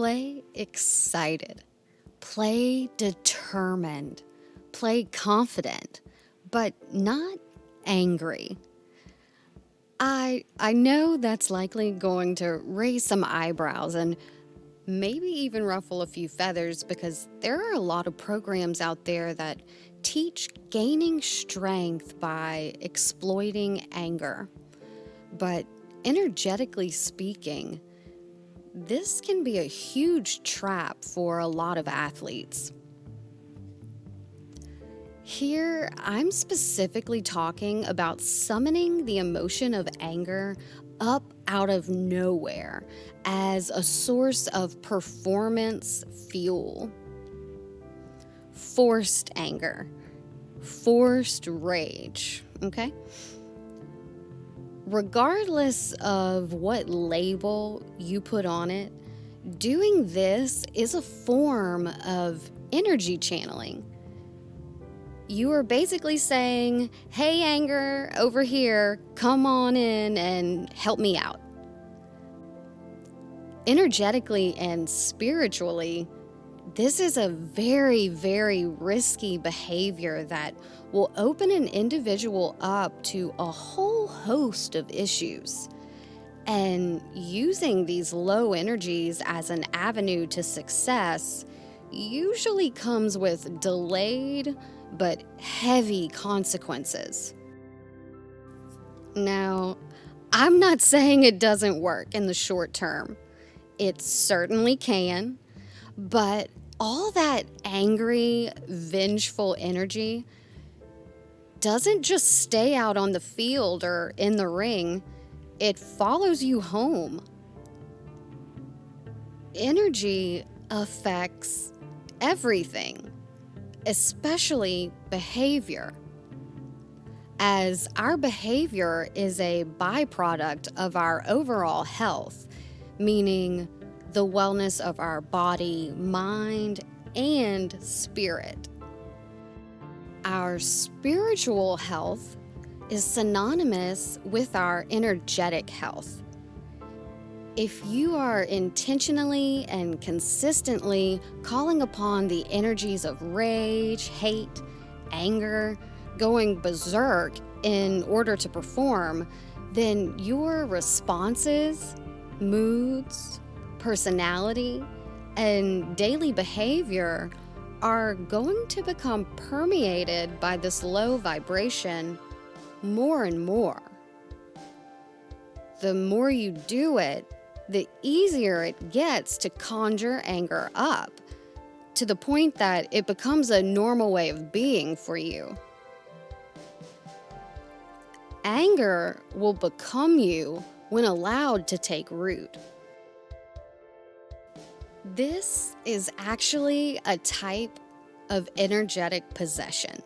Play excited, play determined, play confident, but not angry. I know that's likely going to raise some eyebrows and maybe even ruffle a few feathers because there are a lot of programs out there that teach gaining strength by exploiting anger. But energetically speaking, this can be a huge trap for a lot of athletes. Here, I'm specifically talking about summoning the emotion of anger up out of nowhere as a source of performance fuel. Forced anger, forced rage, okay? Regardless of what label you put on it, doing this is a form of energy channeling. You are basically saying, hey, anger, over here, come on in and help me out. Energetically and spiritually, this is a very, very risky behavior that will open an individual up to a whole host of issues. And using these low energies as an avenue to success usually comes with delayed but heavy consequences. Now, I'm not saying it doesn't work in the short term. It certainly can, but all that angry, vengeful energy doesn't just stay out on the field or in the ring, it follows you home. Energy affects everything, especially behavior, as our behavior is a byproduct of our overall health, meaning the wellness of our body, mind, and spirit. Our spiritual health is synonymous with our energetic health. If you are intentionally and consistently calling upon the energies of rage, hate, anger, going berserk in order to perform, then your responses, moods, personality, and daily behavior are going to become permeated by this low vibration more and more. The more you do it, the easier it gets to conjure anger up, to the point that it becomes a normal way of being for you. Anger will become you when allowed to take root. This is actually a type of energetic possession.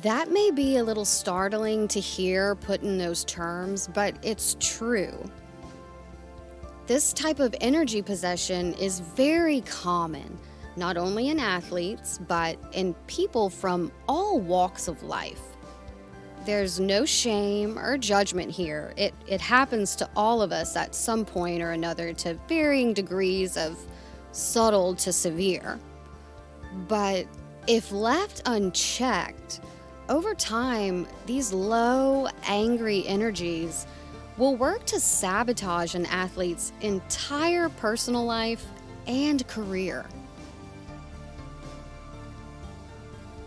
That may be a little startling to hear put in those terms, but it's true. This type of energy possession is very common, not only in athletes, but in people from all walks of life. There's no shame or judgment here. It happens to all of us at some point or another to varying degrees of subtle to severe. But if left unchecked, over time, these low, angry energies will work to sabotage an athlete's entire personal life and career.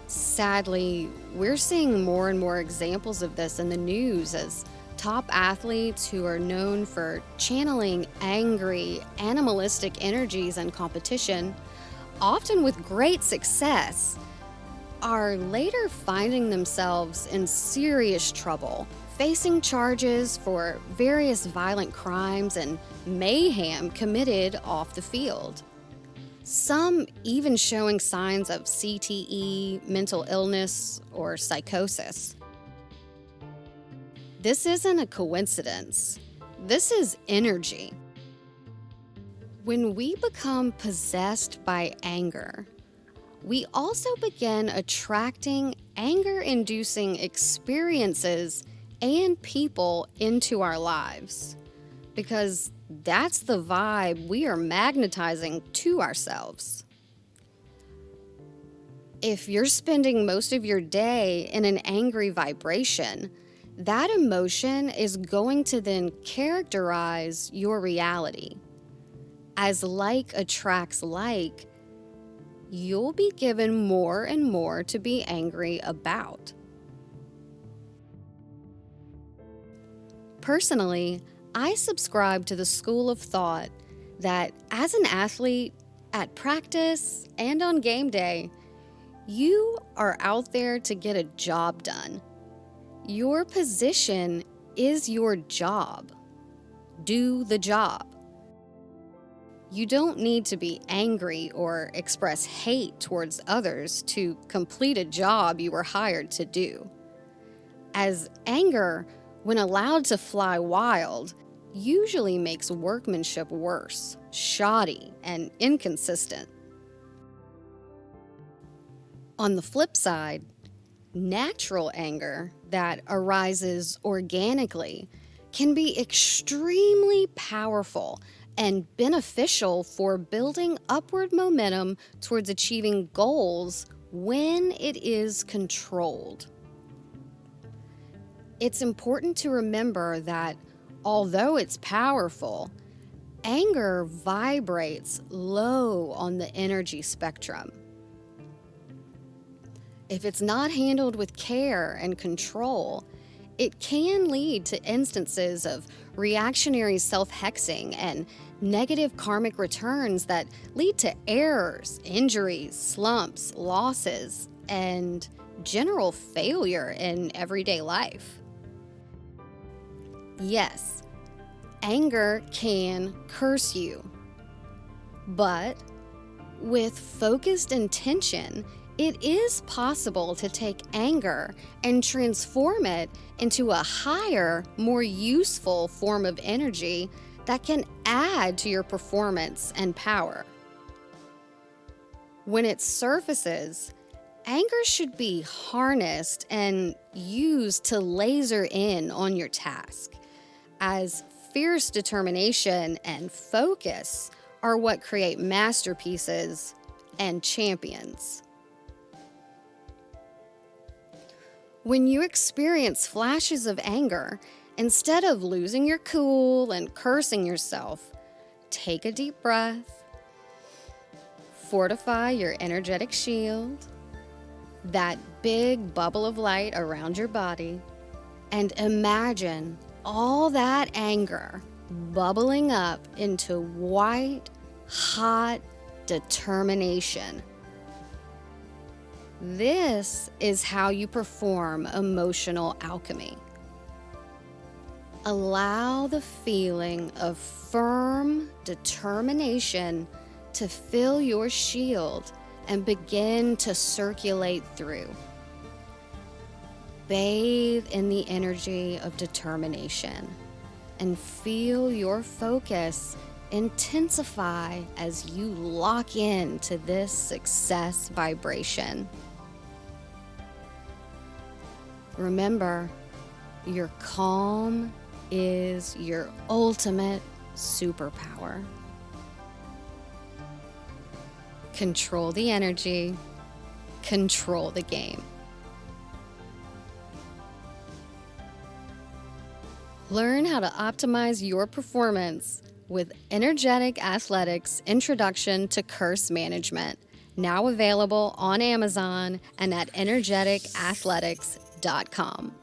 Sadly, we're seeing more and more examples of this in the news as top athletes who are known for channeling angry, animalistic energies in competition, often with great success, are later finding themselves in serious trouble, facing charges for various violent crimes and mayhem committed off the field. Some even showing signs of CTE, mental illness, or psychosis. This isn't a coincidence. This is energy. When we become possessed by anger, we also begin attracting anger-inducing experiences and people into our lives, because That's the vibe we are magnetizing to ourselves. If you're spending most of your day in an angry vibration, that emotion is going to then characterize your reality. As like attracts like, you'll be given more and more to be angry about. Personally, I subscribe to the school of thought that as an athlete, at practice and on game day, you are out there to get a job done. Your position is your job. Do the job. You don't need to be angry or express hate towards others to complete a job you were hired to do. As anger, when allowed to fly wild, usually makes workmanship worse, shoddy, and inconsistent. On the flip side, natural anger that arises organically can be extremely powerful and beneficial for building upward momentum towards achieving goals when it is controlled. It's important to remember that although it's powerful, anger vibrates low on the energy spectrum. If it's not handled with care and control, it can lead to instances of reactionary self-hexing and negative karmic returns that lead to errors, injuries, slumps, losses, and general failure in everyday life. Yes, anger can curse you, but with focused intention, it is possible to take anger and transform it into a higher, more useful form of energy that can add to your performance and power. When it surfaces, anger should be harnessed and used to laser in on your task, as fierce determination and focus are what create masterpieces and champions. When you experience flashes of anger, instead of losing your cool and cursing yourself, take a deep breath, fortify your energetic shield, that big bubble of light around your body, and imagine all that anger bubbling up into white, hot determination. This is how you perform emotional alchemy. Allow the feeling of firm determination to fill your shield and begin to circulate through. Bathe in the energy of determination and feel your focus intensify as you lock in to this success vibration. Remember, your calm is your ultimate superpower. Control the energy, control the game. Learn how to optimize your performance with Energetic Athletics Introduction to Curse Management, now available on Amazon and at energeticathletics.com.